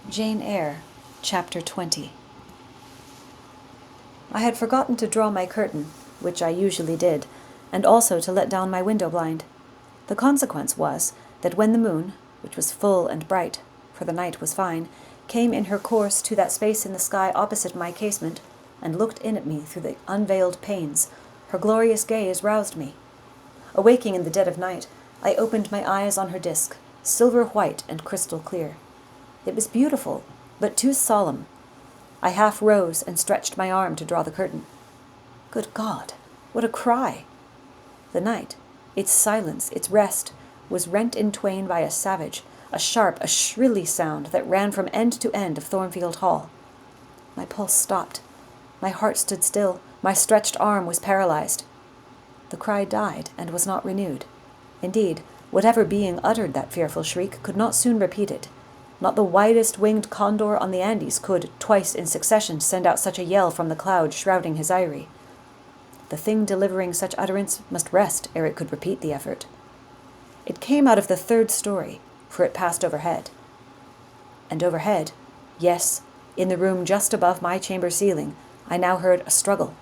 Jane Eyre, Chapter 20. I had forgotten to draw my curtain, which I usually did, and also to let down my window blind. The consequence was that when the moon, which was full and bright, for the night was fine, came in her course to that space in the sky opposite my casement, and looked in at me through the unveiled panes, her glorious gaze roused me. Awaking in the dead of night, I opened my eyes on her disk, silver white and crystal clear. It was beautiful, but too solemn. I half rose and stretched my arm to draw the curtain. Good God, what a cry! The night, its silence, its rest, was rent in twain by a savage, a sharp, a shrilly sound that ran from end to end of Thornfield Hall. My pulse stopped. My heart stood still. My stretched arm was paralyzed. The cry died and was not renewed. Indeed, whatever being uttered that fearful shriek could not soon repeat it. Not the widest winged condor on the Andes could, twice in succession, send out such a yell from the cloud shrouding his eyrie. The thing delivering such utterance must rest ere it could repeat the effort. It came out of the third story, for it passed overhead. And overhead, yes, in the room just above my chamber ceiling, I now heard a struggle.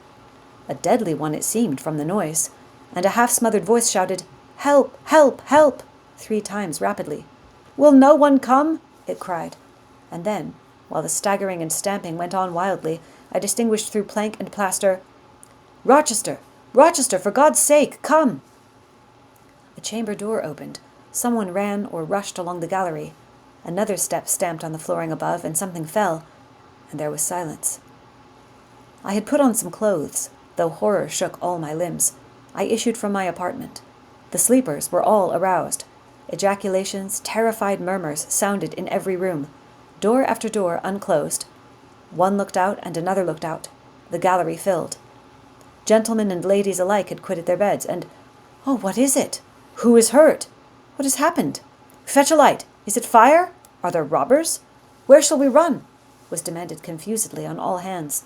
A deadly one it seemed from the noise, and a half-smothered voice shouted, "Help! Help! Help!" 3 times rapidly. "Will no one come?" it cried. And then, while the staggering and stamping went on wildly, I distinguished through plank and plaster, "Rochester! Rochester, for God's sake, come!" A chamber door opened. Someone ran or rushed along the gallery. Another step stamped on the flooring above, and something fell, and there was silence. I had put on some clothes, though horror shook all my limbs. I issued from my apartment. The sleepers were all aroused. Ejaculations, terrified murmurs sounded in every room. Door after door unclosed. One looked out and another looked out. The gallery filled. Gentlemen and ladies alike had quitted their beds, and, "Oh, what is it? Who is hurt? What has happened? Fetch a light. Is it fire? Are there robbers? Where shall we run?" was demanded confusedly on all hands.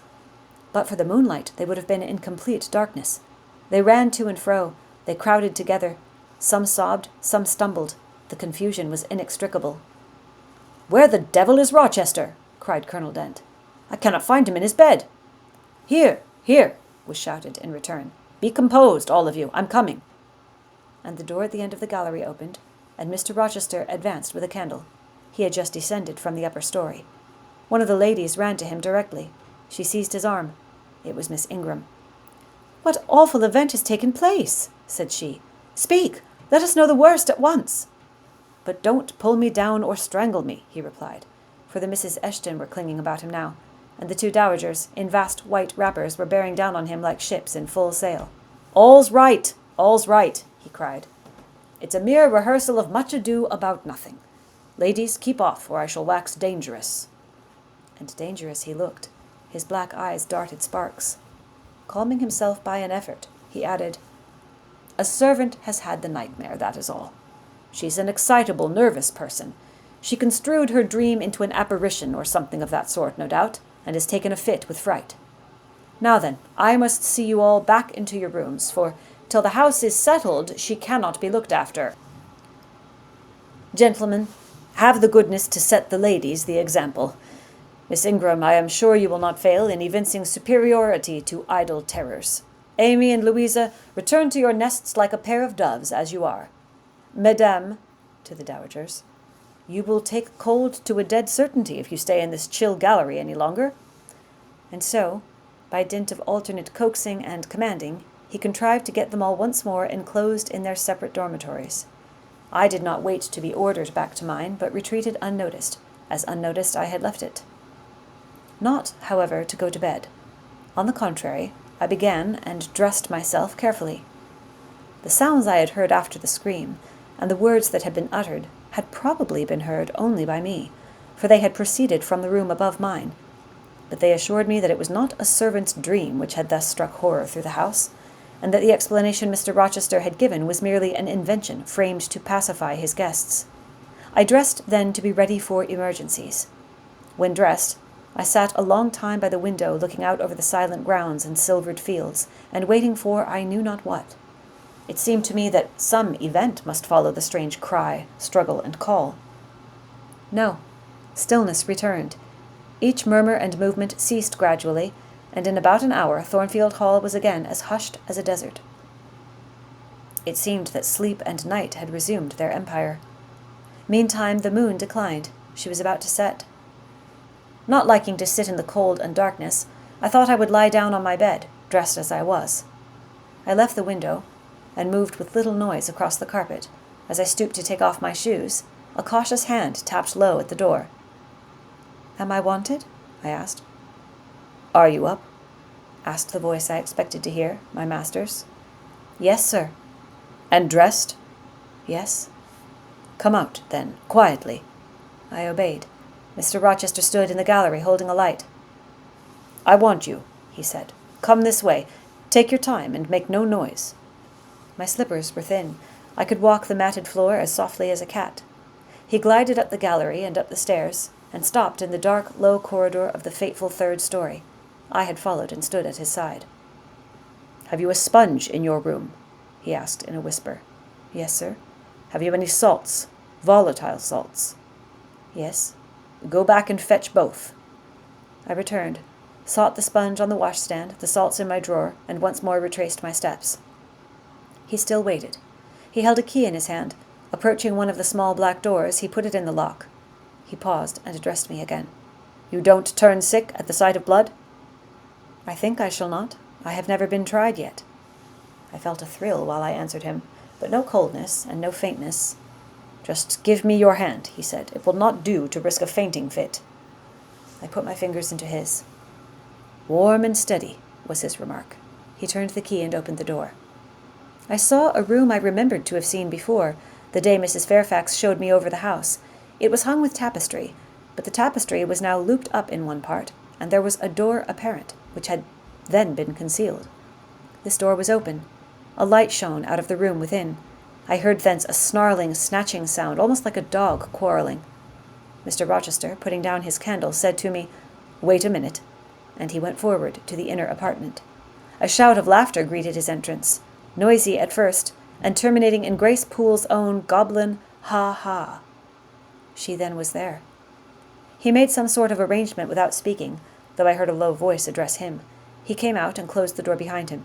But for the moonlight, they would have been in complete darkness. They ran to and fro. They crowded together. Some sobbed, some stumbled. The confusion was inextricable. "Where the devil is Rochester?" cried Colonel Dent. "I cannot find him in his bed." "Here, here," was shouted in return. "Be composed, all of you. I'm coming." And the door at the end of the gallery opened, and Mr. Rochester advanced with a candle. He had just descended from the upper story. One of the ladies ran to him directly. She seized his arm. It was Miss Ingram. "What awful event has taken place?" said she. "Speak! Let us know the worst at once." "But don't pull me down or strangle me," he replied, for the Misses Eshton were clinging about him now, and the 2 dowagers, in vast white wrappers, were bearing down on him like ships in full sail. "All's right, all's right," he cried. "It's a mere rehearsal of much ado about nothing. Ladies, keep off, or I shall wax dangerous." And dangerous he looked. His black eyes darted sparks. Calming himself by an effort, he added, "A servant has had the nightmare, that is all. She's an excitable, nervous person. She construed her dream into an apparition or something of that sort, no doubt, and has taken a fit with fright. Now then, I must see you all back into your rooms, for till the house is settled, she cannot be looked after. Gentlemen, have the goodness to set the ladies the example. Miss Ingram, I am sure you will not fail in evincing superiority to idle terrors. Amy and Louisa, return to your nests like a pair of doves, as you are. Mesdames," to the dowagers, "you will take cold to a dead certainty if you stay in this chill gallery any longer." And so, by dint of alternate coaxing and commanding, he contrived to get them all once more enclosed in their separate dormitories. I did not wait to be ordered back to mine, but retreated unnoticed, as unnoticed I had left it. Not, however, to go to bed. On the contrary, I began and dressed myself carefully. The sounds I had heard after the scream, and the words that had been uttered, had probably been heard only by me, for they had proceeded from the room above mine. But they assured me that it was not a servant's dream which had thus struck horror through the house, and that the explanation Mr. Rochester had given was merely an invention framed to pacify his guests. I dressed then to be ready for emergencies. When dressed, I sat a long time by the window looking out over the silent grounds and silvered fields, and waiting for I knew not what. It seemed to me that some event must follow the strange cry, struggle, and call. No, Stillness returned. Each murmur and movement ceased gradually, and in about an hour Thornfield Hall was again as hushed as a desert. It seemed that sleep and night had resumed their empire. Meantime the moon declined. She was about to set. Not liking to sit in the cold and darkness, I thought I would lie down on my bed, dressed as I was. I left the window, and moved with little noise across the carpet. As I stooped to take off my shoes, a cautious hand tapped low at the door. "Am I wanted?" I asked. "Are you up?" asked the voice I expected to hear, my master's. "Yes, sir." "And dressed?" "Yes." "Come out, then, quietly." I obeyed. Mr. Rochester stood in the gallery holding a light. "I want you," he said. "Come this way. Take your time and make no noise." My slippers were thin. I could walk the matted floor as softly as a cat. He glided up the gallery and up the stairs, and stopped in the dark, low corridor of the fateful third story. I had followed and stood at his side. "Have you a sponge in your room?" he asked in a whisper. "Yes, sir." "Have you any salts? Volatile salts?" "Yes." "Go back and fetch both." I returned, sought the sponge on the washstand, the salts in my drawer, and once more retraced my steps. He still waited. He held a key in his hand. Approaching one of the small black doors, he put it in the lock. He paused and addressed me again. "You don't turn sick at the sight of blood?" "I think I shall not. I have never been tried yet." I felt a thrill while I answered him, but no coldness and no faintness. "Just give me your hand," he said. "It will not do to risk a fainting fit." I put my fingers into his. "Warm and steady," was his remark. He turned the key and opened the door. I saw a room I remembered to have seen before, the day Mrs. Fairfax showed me over the house. It was hung with tapestry, but the tapestry was now looped up in one part, and there was a door apparent, which had then been concealed. This door was open. A light shone out of the room within. I heard thence a snarling, snatching sound, almost like a dog quarrelling. Mr. Rochester, putting down his candle, said to me, "Wait a minute," and he went forward to the inner apartment. A shout of laughter greeted his entrance, noisy at first, and terminating in Grace Poole's own goblin ha-ha. She then was there. He made some sort of arrangement without speaking, though I heard a low voice address him. He came out and closed the door behind him.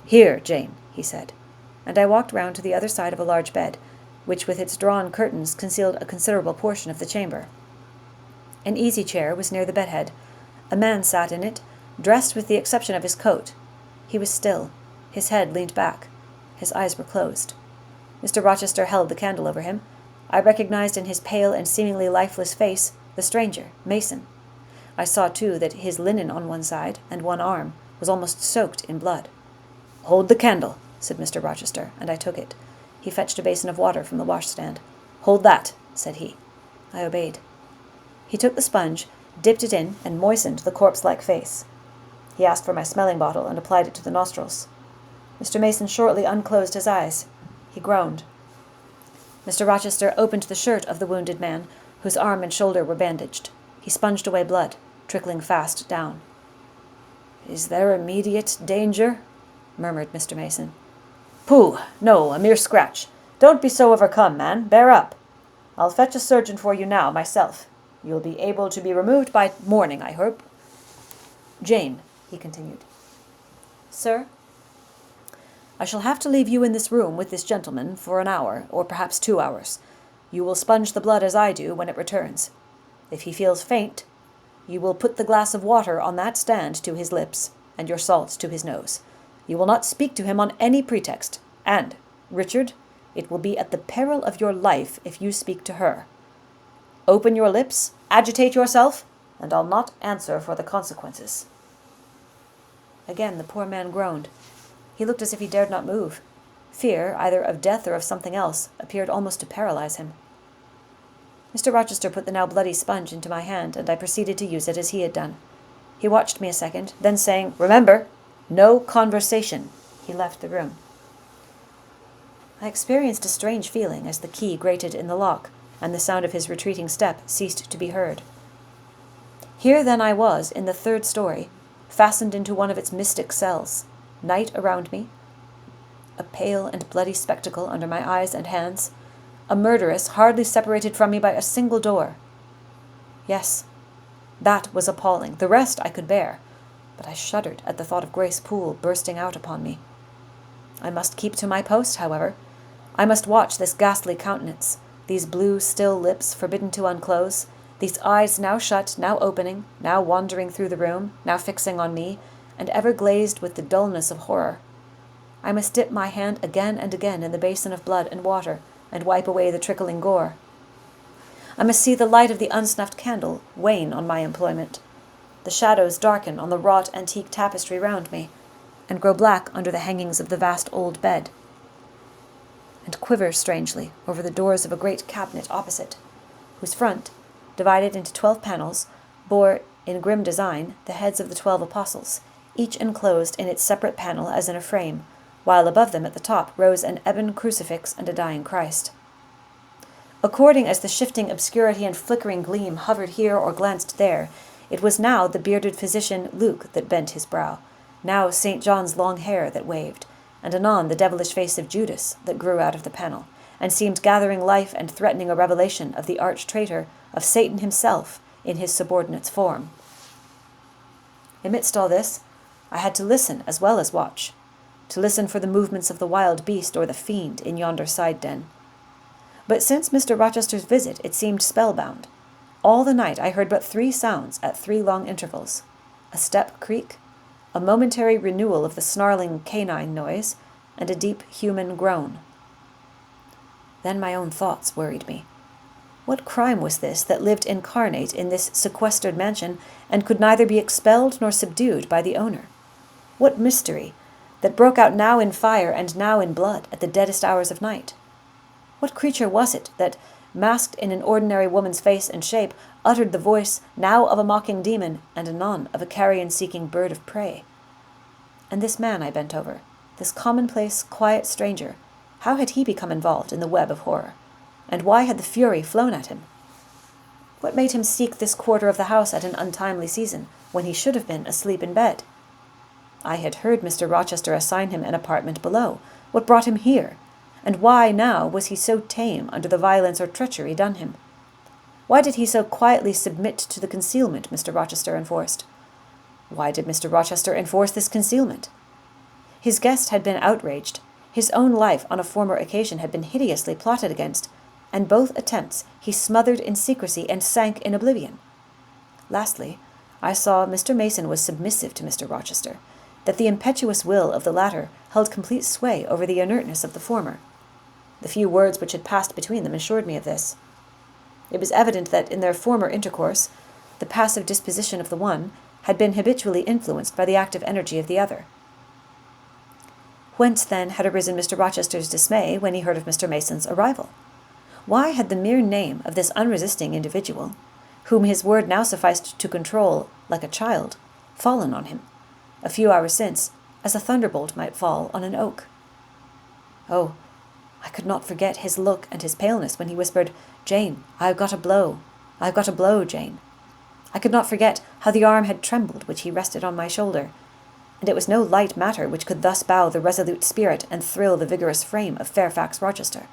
"Here, Jane," he said, and I walked round to the other side of a large bed, which with its drawn curtains concealed a considerable portion of the chamber. An easy-chair was near the bedhead. A man sat in it, dressed with the exception of his coat. He was still. His head leaned back. His eyes were closed. Mr. Rochester held the candle over him. I recognized in his pale and seemingly lifeless face the stranger, Mason. I saw, too, that his linen on one side and one arm was almost soaked in blood. "Hold the candle," said Mr. Rochester, and I took it. He fetched a basin of water from the washstand. "Hold that," said he. I obeyed. He took the sponge, dipped it in, and moistened the corpse-like face. He asked for my smelling bottle and applied it to the nostrils. Mr. Mason shortly unclosed his eyes. He groaned. Mr. Rochester opened the shirt of the wounded man, whose arm and shoulder were bandaged. He sponged away blood, trickling fast down. "Is there immediate danger?" murmured Mr. Mason. "Pooh! No, a mere scratch. Don't be so overcome, man. Bear up. I'll fetch a surgeon for you now, myself. You'll be able to be removed by morning, I hope. Jane," he continued. "Sir?" "I shall have to leave you in this room with this gentleman for an hour, or perhaps 2 hours. You will sponge the blood as I do when it returns. If he feels faint, you will put the glass of water on that stand to his lips, and your salts to his nose. You will not speak to him on any pretext, and, Richard, it will be at the peril of your life if you speak to her. Open your lips, agitate yourself, and I'll not answer for the consequences." Again the poor man groaned. He looked as if he dared not move. Fear, either of death or of something else, appeared almost to paralyze him. Mr. Rochester put the now bloody sponge into my hand, and I proceeded to use it as he had done. He watched me a second, then saying, "Remember, no conversation," he left the room. I experienced a strange feeling as the key grated in the lock, and the sound of his retreating step ceased to be heard. Here then I was, in the third story, fastened into one of its mystic cells, night around me, a pale and bloody spectacle under my eyes and hands, a murderess hardly separated from me by a single door. Yes, that was appalling. The rest I could bear, but I shuddered at the thought of Grace Poole bursting out upon me. I must keep to my post, however. I must watch this ghastly countenance, these blue, still lips forbidden to unclose, these eyes now shut, now opening, now wandering through the room, now fixing on me, and ever glazed with the dullness of horror. I must dip my hand again and again in the basin of blood and water, and wipe away the trickling gore. I must see the light of the unsnuffed candle wane on my employment, the shadows darken on the wrought antique tapestry round me, and grow black under the hangings of the vast old bed, and quiver strangely over the doors of a great cabinet opposite, whose front, divided into 12 panels, bore, in grim design, the heads of the 12 apostles, each enclosed in its separate panel as in a frame, while above them at the top rose an ebon crucifix and a dying Christ. According as the shifting obscurity and flickering gleam hovered here or glanced there, it was now the bearded physician Luke that bent his brow, now St. John's long hair that waved, and anon the devilish face of Judas that grew out of the panel, and seemed gathering life and threatening a revelation of the arch-traitor, of Satan himself, in his subordinate's form. Amidst all this, I had to listen as well as watch, to listen for the movements of the wild beast or the fiend in yonder side den. But since Mr. Rochester's visit, it seemed spellbound. All the night I heard but 3 sounds at 3 long intervals: a step creak, a momentary renewal of the snarling canine noise, and a deep human groan. Then my own thoughts worried me. What crime was this that lived incarnate in this sequestered mansion, and could neither be expelled nor subdued by the owner? What mystery that broke out now in fire and now in blood at the deadest hours of night? What creature was it that, masked in an ordinary woman's face and shape, uttered the voice now of a mocking demon and anon of a carrion-seeking bird of prey? And this man I bent over, this commonplace, quiet stranger, how had he become involved in the web of horror? And why had the fury flown at him? What made him seek this quarter of the house at an untimely season, when he should have been asleep in bed? I had heard Mr. Rochester assign him an apartment below. What brought him here? And why now was he so tame under the violence or treachery done him? Why did he so quietly submit to the concealment Mr. Rochester enforced? Why did Mr. Rochester enforce this concealment? His guest had been outraged. His own life on a former occasion had been hideously plotted against, and both attempts he smothered in secrecy and sank in oblivion. Lastly, I saw Mr. Mason was submissive to Mr. Rochester, that the impetuous will of the latter held complete sway over the inertness of the former. The few words which had passed between them assured me of this. It was evident that in their former intercourse, the passive disposition of the one had been habitually influenced by the active energy of the other. Whence, then, had arisen Mr. Rochester's dismay when he heard of Mr. Mason's arrival? Why had the mere name of this unresisting individual, whom his word now sufficed to control like a child, fallen on him, a few hours since, as a thunderbolt might fall on an oak? Oh, I could not forget his look and his paleness when he whispered, "Jane, I've got a blow. I've got a blow, Jane." I could not forget how the arm had trembled which he rested on my shoulder, and it was no light matter which could thus bow the resolute spirit and thrill the vigorous frame of Fairfax Rochester.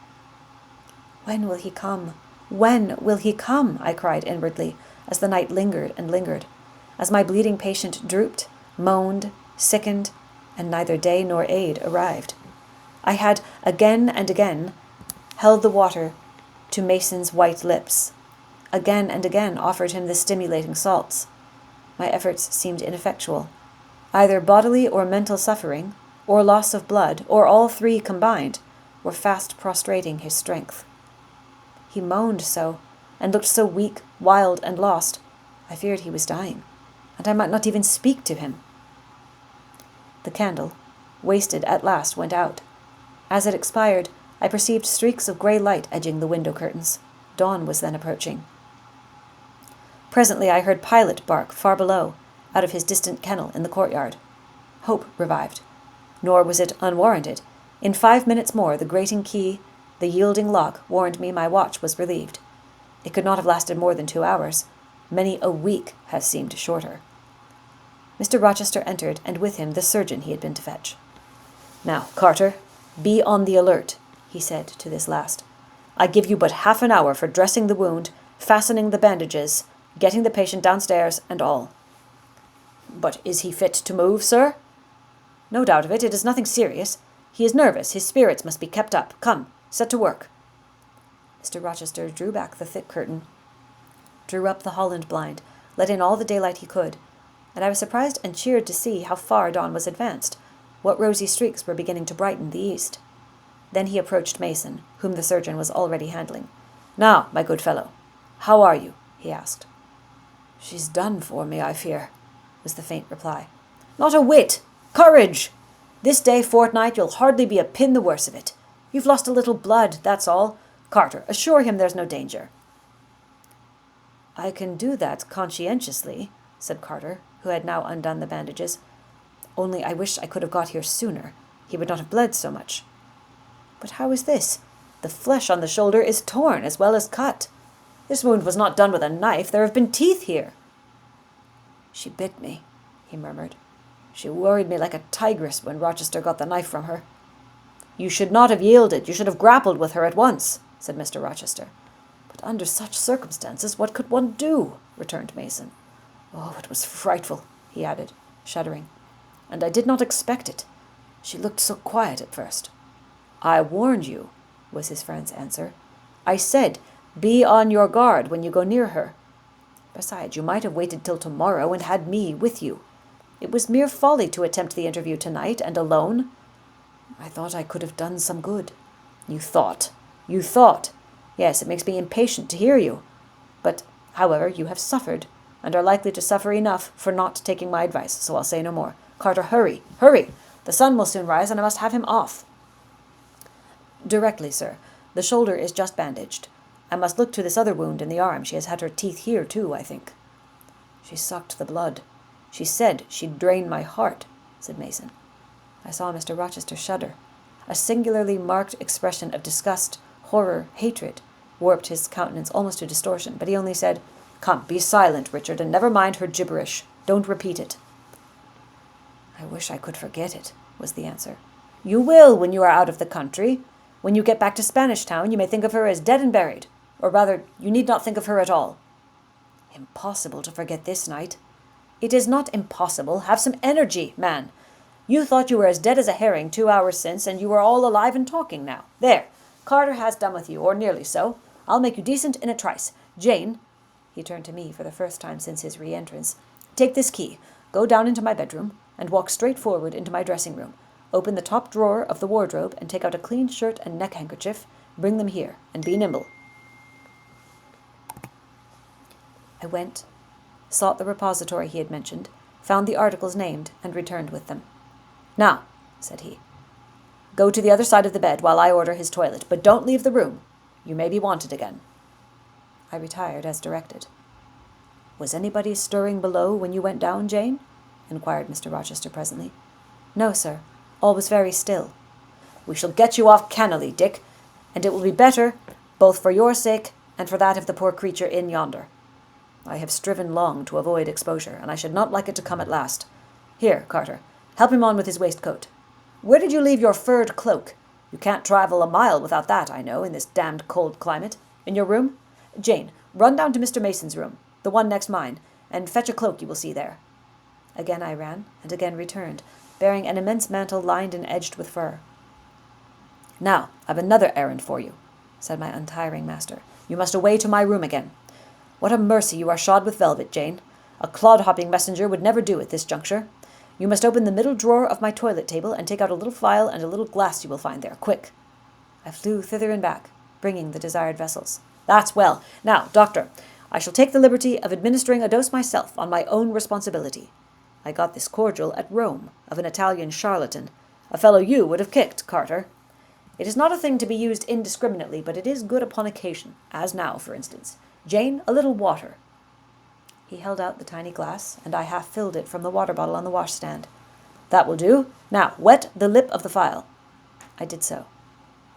"When will he come? When will he come?" I cried inwardly, as the night lingered and lingered, as my bleeding patient drooped, moaned, sickened, and neither day nor aid arrived. I had again and again held the water to Mason's white lips, again and again offered him the stimulating salts. My efforts seemed ineffectual. Either bodily or mental suffering, or loss of blood, or all 3 combined, were fast prostrating his strength. He moaned so, and looked so weak, wild, and lost, I feared he was dying, and I might not even speak to him. The candle, wasted at last, went out. As it expired, I perceived streaks of grey light edging the window curtains. Dawn was then approaching. Presently I heard Pilot bark far below, out of his distant kennel in the courtyard. Hope revived. Nor was it unwarranted. In 5 minutes more the grating key, the yielding lock, warned me my watch was relieved. It could not have lasted more than 2 hours. Many a week has seemed shorter. Mr. Rochester entered, and with him the surgeon he had been to fetch. "Now, Carter, be on the alert," he said to this last. "I give you but half an hour for dressing the wound, fastening the bandages, getting the patient downstairs and all." "But is he fit to move, sir?" "No doubt of it. It is nothing serious. He is nervous. His spirits must be kept up. Come, set to work." Mr. Rochester drew back the thick curtain, drew up the Holland blind, let in all the daylight he could, and I was surprised and cheered to see how far dawn was advanced, what rosy streaks were beginning to brighten the east. Then he approached Mason, whom the surgeon was already handling. "Now, my good fellow, how are you?" he asked. "She's done for me, I fear," was the faint reply. "Not a whit! Courage! This day fortnight you'll hardly be a pin the worse of it. You've lost a little blood, that's all. Carter, assure him there's no danger." "I can do that conscientiously," said Carter, who had now undone the bandages. "Only I wish I could have got here sooner. He would not have bled so much." "But how is this? The flesh on the shoulder is torn as well as cut. This wound was not done with a knife. There have been teeth here." "She bit me," he murmured. "She worried me like a tigress when Rochester got the knife from her." "You should not have yielded. You should have grappled with her at once," said Mr. Rochester. "But under such circumstances, what could one do?" returned Mason. "Oh, it was frightful," he added, shuddering. "And I did not expect it. She looked so quiet at first." "I warned you," was his friend's answer. "I said, be on your guard when you go near her. Besides, you might have waited till tomorrow and had me with you. It was mere folly to attempt the interview tonight, and alone. I thought I could have done some good." "You thought. You thought. Yes, it makes me impatient to hear you. But, however, you have suffered, and are likely to suffer enough for not taking my advice, so I'll say no more. Carter, hurry, hurry! The sun will soon rise, and I must have him off." "Directly, sir. The shoulder is just bandaged. I must look to this other wound in the arm. She has had her teeth here, too, I think." "She sucked the blood. She said she'd drain my heart," said Mason. I saw Mr. Rochester shudder. A singularly marked expression of disgust, horror, hatred warped his countenance almost to distortion, but he only said, "Come, be silent, Richard, and never mind her gibberish. Don't repeat it." "I wish I could forget it," was the answer. "You will when you are out of the country. When you get back to Spanish Town, you may think of her as dead and buried. Or rather, you need not think of her at all." "Impossible to forget this night." "It is not impossible. Have some energy, man. You thought you were as dead as a herring 2 hours since, and you are all alive and talking now. There, Carter has done with you, or nearly so. I'll make you decent in a trice. Jane," he turned to me for the first time since his re-entrance, "take this key, go down into my bedroom, and walk straight forward into my dressing-room. Open the top drawer of the wardrobe, and take out a clean shirt and neck-handkerchief. Bring them here, and be nimble." I went, sought the repository he had mentioned, found the articles named, and returned with them. "Now," said he, "go to the other side of the bed while I order his toilet, but don't leave the room. You may be wanted again." I retired as directed. "Was anybody stirring below when you went down, Jane?" inquired Mr. Rochester presently. "No, sir. All was very still." "We shall get you off cannily, Dick, and it will be better, both for your sake and for that of the poor creature in yonder. I have striven long to avoid exposure, and I should not like it to come at last. Here, Carter, help him on with his waistcoat. Where did you leave your furred cloak? You can't travel a mile without that, I know, in this damned cold climate. In your room? Jane, run down to Mr. Mason's room, the one next mine, and fetch a cloak you will see there." Again I ran, and again returned, bearing an immense mantle lined and edged with fur. "Now, I've another errand for you," said my untiring master. "You must away to my room again. What a mercy you are shod with velvet, Jane. A clod-hopping messenger would never do at this juncture. You must open the middle drawer of my toilet table and take out a little phial and a little glass you will find there. Quick." I flew thither and back, bringing the desired vessels. "That's well. Now, doctor, I shall take the liberty of administering a dose myself on my own responsibility. I got this cordial at Rome, of an Italian charlatan, a fellow you would have kicked, Carter. It is not a thing to be used indiscriminately, but it is good upon occasion, as now, for instance. Jane, a little water." He held out the tiny glass, and I half filled it from the water bottle on the washstand. "That will do. Now, wet the lip of the phial." I did so.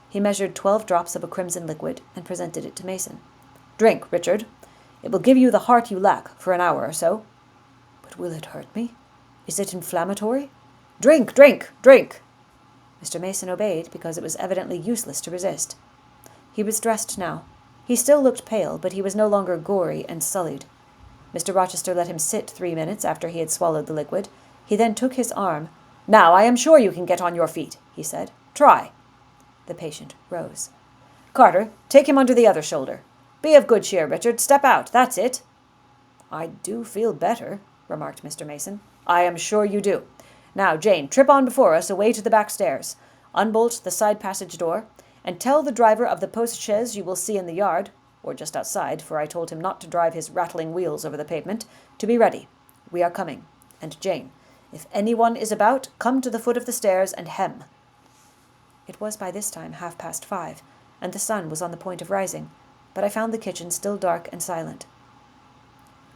He measured 12 drops of a crimson liquid and presented it to Mason. "Drink, Richard. It will give you the heart you lack for an hour or so." "But will it hurt me? Is it inflammatory?" "Drink, drink, drink!" Mr. Mason obeyed, because it was evidently useless to resist. He was dressed now. He still looked pale, but he was no longer gory and sullied. Mr. Rochester let him sit 3 minutes after he had swallowed the liquid. He then took his arm. "Now, I am sure you can get on your feet," he said. "Try." The patient rose. "Carter, take him under the other shoulder. Be of good cheer, Richard. Step out. That's it." "I do feel better," remarked Mr. Mason. "I am sure you do. Now, Jane, trip on before us away to the back stairs. Unbolt the side passage door, and tell the driver of the post-chaise you will see in the yard, or just outside, for I told him not to drive his rattling wheels over the pavement, to be ready. We are coming. And Jane, if anyone is about, come to the foot of the stairs and hem." It was by this time 5:30, and the sun was on the point of rising, but I found the kitchen still dark and silent.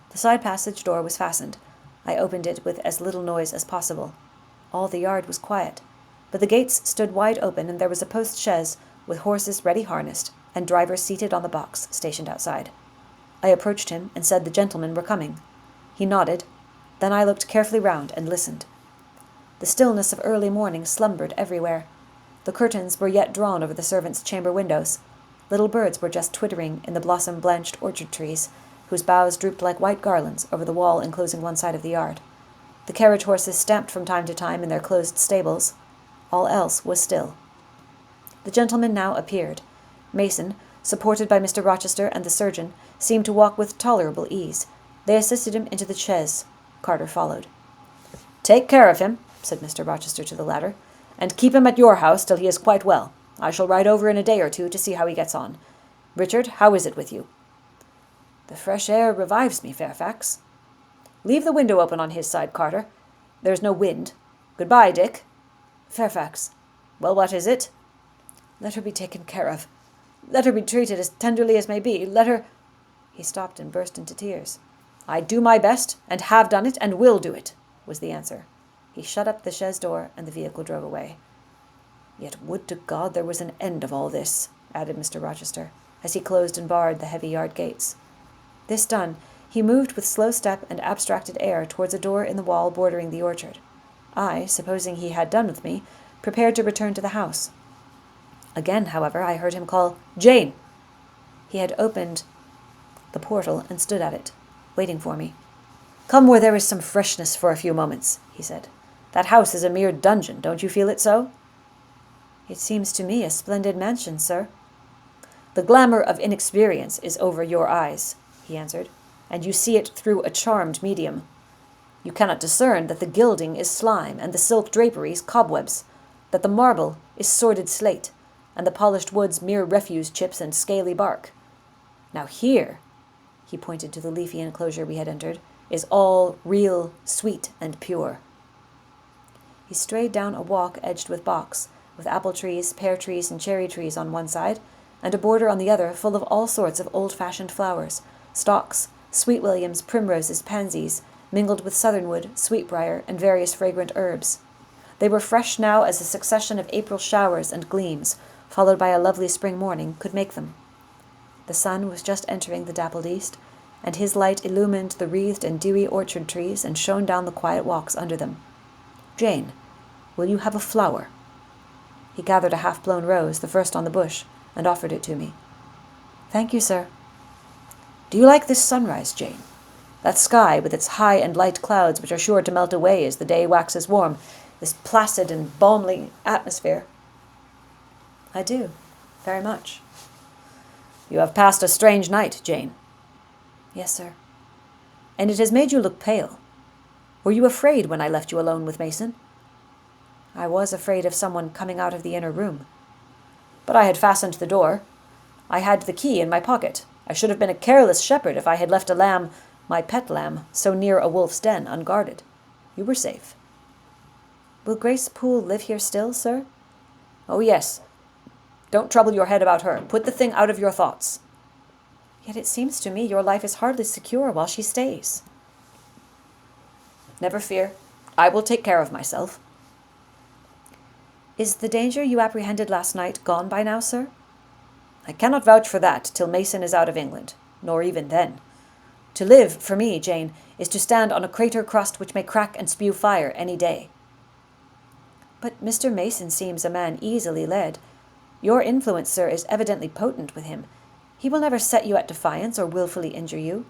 The side passage door was fastened. I opened it with as little noise as possible. All the yard was quiet, but the gates stood wide open, and there was a post-chaise with horses ready harnessed, and driver seated on the box stationed outside. I approached him and said the gentlemen were coming. He nodded. Then I looked carefully round and listened. The stillness of early morning slumbered everywhere. The curtains were yet drawn over the servants' chamber windows. Little birds were just twittering in the blossom-blanched orchard trees, whose boughs drooped like white garlands over the wall enclosing one side of the yard. The carriage horses stamped from time to time in their closed stables. All else was still. The gentleman now appeared. Mason, supported by Mr. Rochester and the surgeon, seemed to walk with tolerable ease. They assisted him into the chaise. Carter followed. "Take care of him," said Mr. Rochester to the latter, "and keep him at your house till he is quite well. I shall ride over in a day or two to see how he gets on. Richard, how is it with you?" "The fresh air revives me, Fairfax." "Leave the window open on his side, Carter. There's no wind. Good-bye, Dick." "Fairfax." "Well, what is it?" "Let her be taken care of. Let her be treated as tenderly as may be. Let her—" He stopped and burst into tears. "I do my best, and have done it, and will do it," was the answer. He shut up the chaise door, and the vehicle drove away. "Yet would to God there was an end of all this," added Mr. Rochester, as he closed and barred the heavy yard gates. This done, he moved with slow step and abstracted air towards a door in the wall bordering the orchard. I, supposing he had done with me, prepared to return to the house. Again, however, I heard him call, "Jane!" He had opened the portal and stood at it, waiting for me. "Come where there is some freshness for a few moments," he said. "That house is a mere dungeon, don't you feel it so?" "It seems to me a splendid mansion, sir." "The glamour of inexperience is over your eyes," he answered, "and you see it through a charmed medium. You cannot discern that the gilding is slime, and the silk draperies cobwebs, that the marble is sordid slate, and the polished woods mere refuse chips and scaly bark. Now here," he pointed to the leafy enclosure we had entered, "is all real, sweet, and pure." He strayed down a walk edged with box, with apple trees, pear trees, and cherry trees on one side, and a border on the other full of all sorts of old-fashioned flowers, stocks, sweet williams, primroses, pansies, mingled with southernwood, sweetbriar, and various fragrant herbs. They were fresh now as a succession of April showers and gleams, followed by a lovely spring morning, could make them. The sun was just entering the dappled east, and his light illumined the wreathed and dewy orchard trees and shone down the quiet walks under them. "Jane, will you have a flower?" He gathered a half-blown rose, the first on the bush, and offered it to me. "Thank you, sir." "Do you like this sunrise, Jane? That sky, with its high and light clouds which are sure to melt away as the day waxes warm, this placid and balmy atmosphere?" "I do, very much." "You have passed a strange night, Jane." "Yes, sir." "And it has made you look pale. Were you afraid when I left you alone with Mason?" "I was afraid of someone coming out of the inner room." "But I had fastened the door. I had the key in my pocket. I should have been a careless shepherd if I had left a lamb, my pet lamb, so near a wolf's den, unguarded. You were safe." "Will Grace Poole live here still, sir?" "Oh, yes. Don't trouble your head about her. Put the thing out of your thoughts." "Yet it seems to me your life is hardly secure while she stays." "Never fear. I will take care of myself." "Is the danger you apprehended last night gone by now, sir?" "I cannot vouch for that till Mason is out of England, nor even then. To live, for me, Jane, is to stand on a crater crust which may crack and spew fire any day." "But Mr. Mason seems a man easily led. Your influence, sir, is evidently potent with him. He will never set you at defiance or wilfully injure you."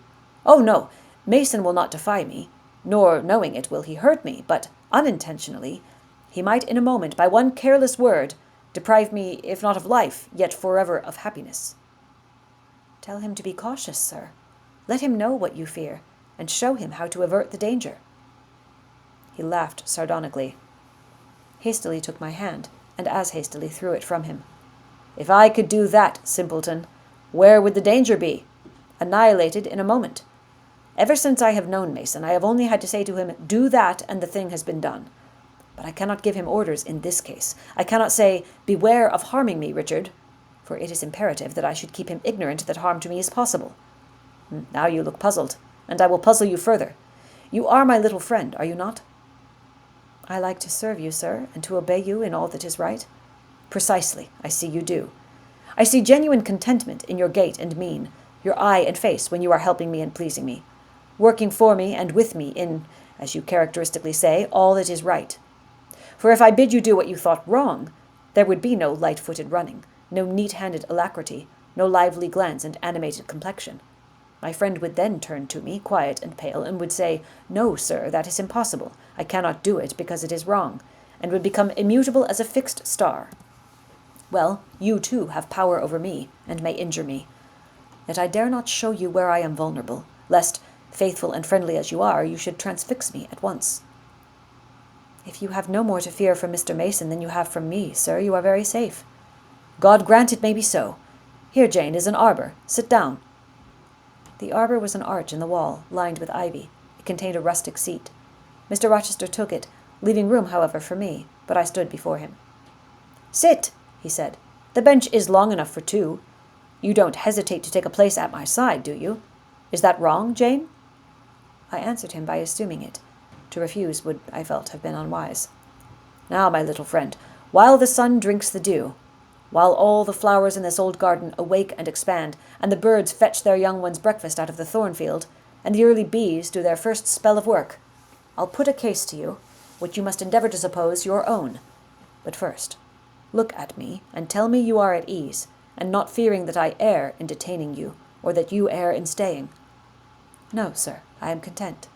"Oh, no. Mason will not defy me, nor, knowing it, will he hurt me, but unintentionally, he might in a moment, by one careless word, deprive me, if not of life, yet forever of happiness." "Tell him to be cautious, sir. Let him know what you fear, and show him how to avert the danger." He laughed sardonically, hastily took my hand, and as hastily threw it from him. "If I could do that, simpleton, where would the danger be? Annihilated in a moment. Ever since I have known Mason, I have only had to say to him, 'Do that,' and the thing has been done. But I cannot give him orders in this case. I cannot say, 'Beware of harming me, Richard,' for it is imperative that I should keep him ignorant that harm to me is possible. Now you look puzzled, and I will puzzle you further. You are my little friend, are you not?" "I like to serve you, sir, and to obey you in all that is right." "Precisely, I see you do. I see genuine contentment in your gait and mien, your eye and face when you are helping me and pleasing me, working for me and with me in, as you characteristically say, all that is right. For if I bid you do what you thought wrong, there would be no light-footed running, no neat-handed alacrity, no lively glance and animated complexion. My friend would then turn to me, quiet and pale, and would say, 'No, sir, that is impossible. I cannot do it because it is wrong,' and would become immutable as a fixed star. Well, you too have power over me, and may injure me. Yet I dare not show you where I am vulnerable, lest, faithful and friendly as you are, you should transfix me at once." "If you have no more to fear from Mr. Mason than you have from me, sir, you are very safe." "God grant it may be so. Here, Jane, is an arbor. Sit down." The arbor was an arch in the wall, lined with ivy. It contained a rustic seat. Mr. Rochester took it, leaving room, however, for me, but I stood before him. "Sit," he said. "The bench is long enough for two. You don't hesitate to take a place at my side, do you? Is that wrong, Jane?" I answered him by assuming it. To refuse would, I felt, have been unwise. "Now, my little friend, while the sun drinks the dew, while all the flowers in this old garden awake and expand, and the birds fetch their young ones breakfast out of the Thornfield, and the early bees do their first spell of work, I'll put a case to you, which you must endeavor to suppose your own. But first, look at me, and tell me you are at ease, and not fearing that I err in detaining you, or that you err in staying." "No, sir, I am content."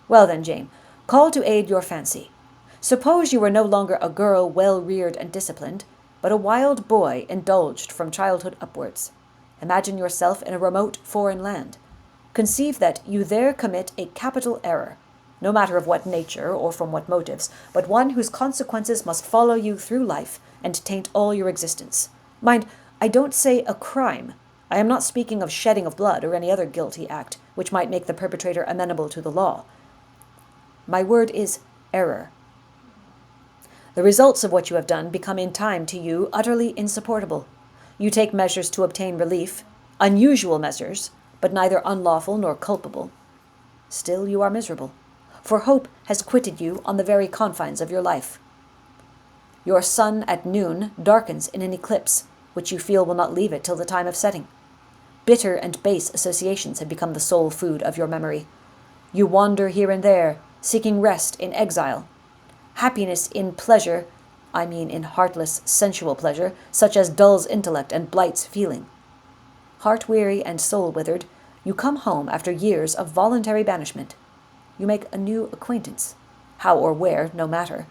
"Well then, Jane, call to aid your fancy. Suppose you were no longer a girl well-reared and disciplined, but a wild boy indulged from childhood upwards. Imagine yourself in a remote foreign land. Conceive that you there commit a capital error, no matter of what nature or from what motives, but one whose consequences must follow you through life and taint all your existence. Mind, I don't say a crime. I am not speaking of shedding of blood or any other guilty act which might make the perpetrator amenable to the law. My word is error. The results of what you have done become in time to you utterly insupportable. You take measures to obtain relief, unusual measures, but neither unlawful nor culpable. Still you are miserable, for hope has quitted you on the very confines of your life. Your sun at noon darkens in an eclipse, which you feel will not leave it till the time of setting. Bitter and base associations have become the sole food of your memory. You wander here and there, seeking rest in exile. Happiness in pleasure, I mean in heartless, sensual pleasure, such as dulls intellect and blights feeling. Heart-weary and soul-withered, you come home after years of voluntary banishment. You make a new acquaintance. How or where, no matter.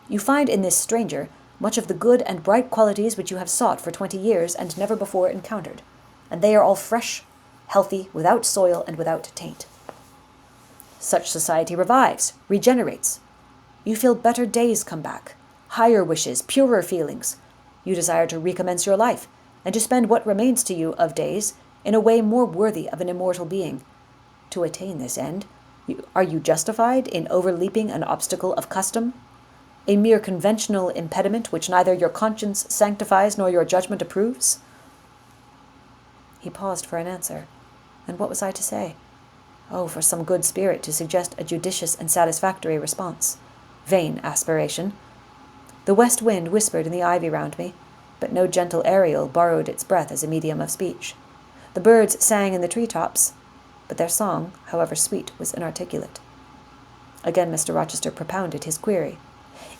You find in this stranger much of the good and bright qualities which you have sought for 20 years and never before encountered, and they are all fresh, healthy, without soil and without taint. Such society revives, regenerates. You feel better days come back, higher wishes, purer feelings. You desire to recommence your life, and to spend what remains to you of days in a way more worthy of an immortal being. To attain this end, are you justified in overleaping an obstacle of custom? A mere conventional impediment which neither your conscience sanctifies nor your judgment approves?" He paused for an answer, and what was I to say? Oh, for some good spirit to suggest a judicious and satisfactory response. Vain aspiration. The west wind whispered in the ivy round me, but no gentle Ariel borrowed its breath as a medium of speech. The birds sang in the tree-tops, but their song, however sweet, was inarticulate. Again Mr. Rochester propounded his query.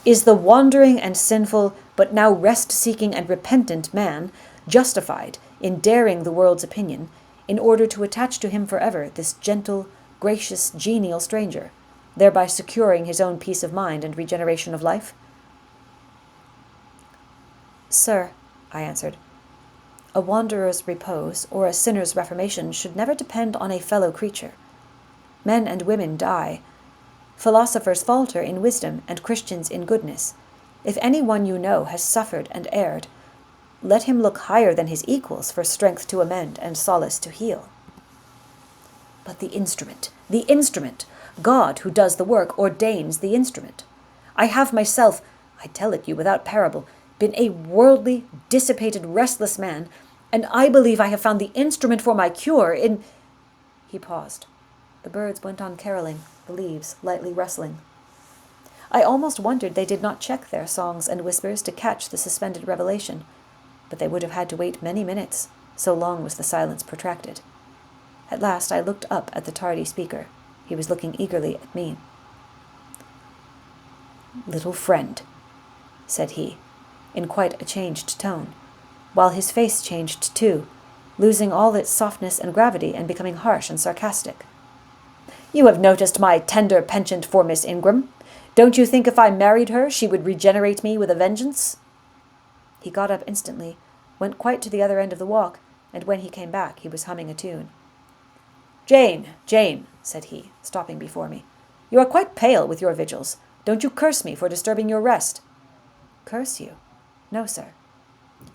"Is the wandering and sinful, but now rest-seeking and repentant man justified in daring the world's opinion, in order to attach to him forever this gentle, gracious, genial stranger, thereby securing his own peace of mind and regeneration of life? Sir, I answered, a wanderer's repose or a sinner's reformation should never depend on a fellow creature. Men and women die. Philosophers falter in wisdom and Christians in goodness. If any one you know has suffered and erred, let him look higher than his equals for strength to amend and solace to heal. But the instrument, God who does the work ordains the instrument. I have myself, I tell it you without parable, been a worldly, dissipated, restless man, and I believe I have found the instrument for my cure in... He paused. The birds went on caroling, the leaves lightly rustling. I almost wondered they did not check their songs and whispers to catch the suspended revelation, but they would have had to wait many minutes, so long was the silence protracted. At last I looked up at the tardy speaker. He was looking eagerly at me. "Little friend," said he, in quite a changed tone, while his face changed too, losing all its softness and gravity and becoming harsh and sarcastic. "You have noticed my tender penchant for Miss Ingram. Don't you think if I married her she would regenerate me with a vengeance?" He got up instantly, went quite to the other end of the walk, and when he came back he was humming a tune. Jane, said he, stopping before me, you are quite pale with your vigils. Don't you curse me for disturbing your rest." "Curse you? No, sir."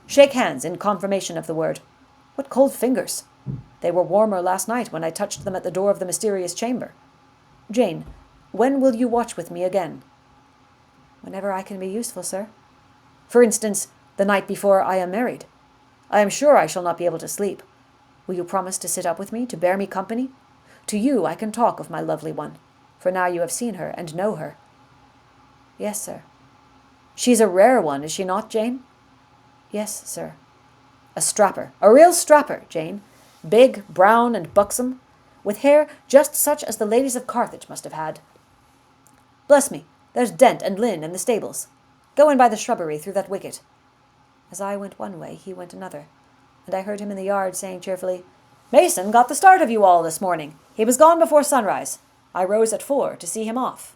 "Shake hands in confirmation of the word. What cold fingers! They were warmer last night when I touched them at the door of the mysterious chamber. Jane, when will you watch with me again?" "Whenever I can be useful, sir." "For instance, the night before I am married. I am sure I shall not be able to sleep. Will you promise to sit up with me, to bear me company? To you I can talk of my lovely one, for now you have seen her and know her." "Yes, sir." "She's a rare one, is she not, Jane?" "Yes, sir." "A strapper, a real strapper, Jane. Big, brown, and buxom, with hair just such as the ladies of Carthage must have had. Bless me, there's Dent and Lynn in the stables. Go in by the shrubbery through that wicket." As I went one way, he went another, and I heard him in the yard saying cheerfully, "Mason got the start of you all this morning. He was gone before sunrise. I rose at 4 to see him off."